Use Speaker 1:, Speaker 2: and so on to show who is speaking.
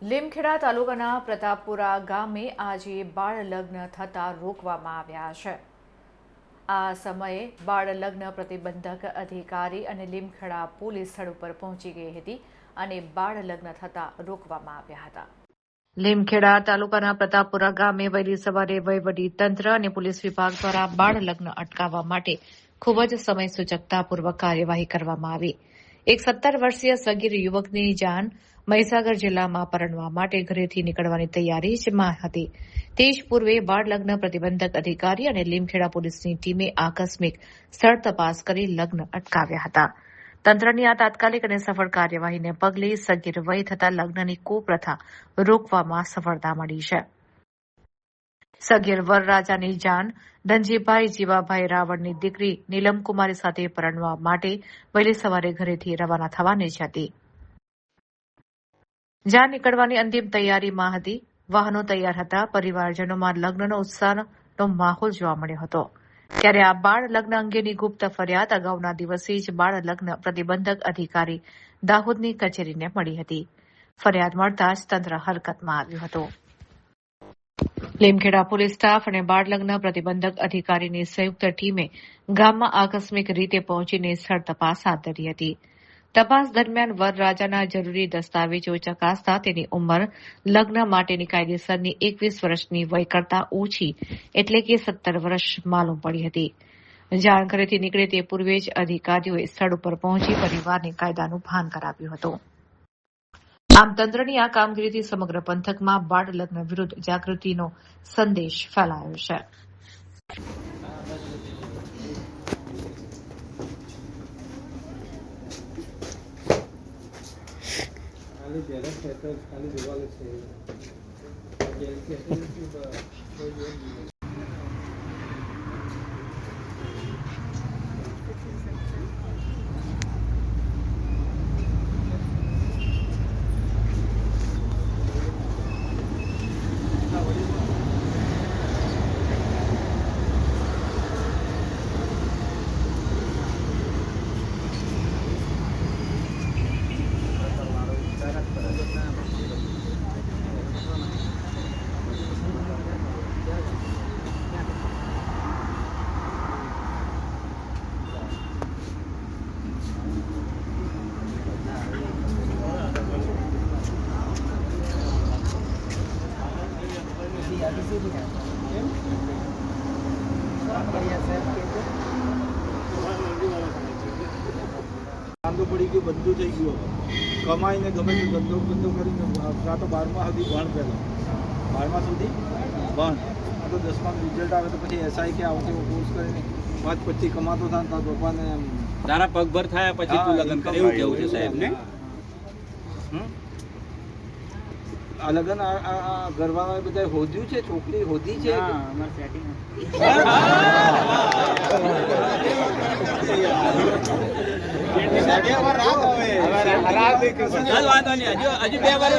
Speaker 1: લીમખેડા તાલુકાના પ્રતાપપુરા ગામે આજે બાળ લગ્ન થતા રોકવામાં આવ્યા છે। આ સમયે બાળ લગ્ન પ્રતિબંધક અધિકારી અને લીમખેડા પોલીસ સ્થળ ઉપર પહોંચી ગઈ હતી અને બાળ લગ્ન થતા રોકવામાં આવ્યા હતા। લીમખેડા તાલુકાના પ્રતાપપુરા ગામે વહેલી સવારે વહીવટી તંત્ર અને પોલીસ વિભાગ દ્વારા બાળ લગ્ન અટકાવવા માટે ખૂબ જ સમય સૂચકતાપૂર્વક કાર્યવાહી કરવામાં આવી। એક 17 વર્ષીય સગીર યુવકની જાન મહીસાગર જિલ્લામાં પરણવા માટે ઘરેથી નીકળવાની તૈયારીમાં હતી। તે જ પૂર્વે બાળ લગ્ન પ્રતિબંધક અધિકારી અને લીમખેડા પોલીસની ટીમે આકસ્મિક સ્થળ તપાસ કરી લગ્ન અટકાવ્યા હતા। તંત્રની આ તાત્કાલિક અને સફળ કાર્યવાહીને પગલે સગીર વય થતા લગ્નની કુપ્રથા રોકવામાં સફળતા મળી છે। સગીર વરરાજાની જાન ધનજીભાઈ જીવાભાઈ રાવળની દીકરી નીલમકુમારી સાથે પરણવા માટે વહેલી સવારે ઘરેથી રવાના થવાની જ હતી। જાન નીકળવાની અંતિમ તૈયારીમાં હતી। વાહનો તૈયાર હતા। પરિવારજનોમાં લગ્નનો ઉત્સાહનો માહોલ જોવા મળ્યો હતો। ત્યારે આ બાળ લગ્ન અંગેની ગુપ્ત ફરિયાદ અગાઉના દિવસે જ બાળ લગ્ન પ્રતિબંધક અધિકારી દાહોદની કચેરીને મળી હતી। ફરિયાદ મળતા જ તંત્ર હરકતમાં આવ્યું હતું। લીમખેડા પોલીસ સ્ટાફ અને બાળ લગ્ન પ્રતિબંધક અધિકારીની સંયુક્ત ટીમે ગામમાં આકસ્મિક રીતે પહોંચીને સ્થળ તપાસ હાથ ધરી હતી। તપાસ દરમિયાન વરરાજાના જરૂરી દસ્તાવેજો ચકાસતા તેની ઉંમર લગ્ન માટેની કાયદેસરની 21 વર્ષની વય કરતાં ઓછી એટલે કે 17 વર્ષ માલુમ પડી હતી। જાણ ઘરેથી નીકળે તે પૂર્વે જ અધિકારીઓએ સ્થળ ઉપર પહોંચી પરિવારને કાયદાનું ભાન કરાવ્યું હતું। આમ તંત્રની આ કામગીરીથી સમગ્ર પંથકમાં બાળ લગ્ન વિરુદ્ધ જાગૃતિનો સંદેશ ફેલાયો છે।
Speaker 2: વાંધો પડી ગયો, બધું થઈ ગયું। કમાઈને ગમે તે ધંધો કરીને કાં તો 12મા સુધી ભણ, પહેલાં 12મા સુધી ભણ, આ તો 10મા રિઝલ્ટ આવે તો પછી એસઆઈ કે આવું તેવું કોર્સ કરીને 5-25 કમાતો થાય તાર પપ્પાને
Speaker 3: તારા પગભર થયા પછી તું લગ્ન કરે એવું કેવું છે સાહેબ ને?
Speaker 2: આ લગ્ન આ ઘરવાળા બધા હોદ્યું છે, છોકરી હોદી છે
Speaker 3: હજુ 2 વાર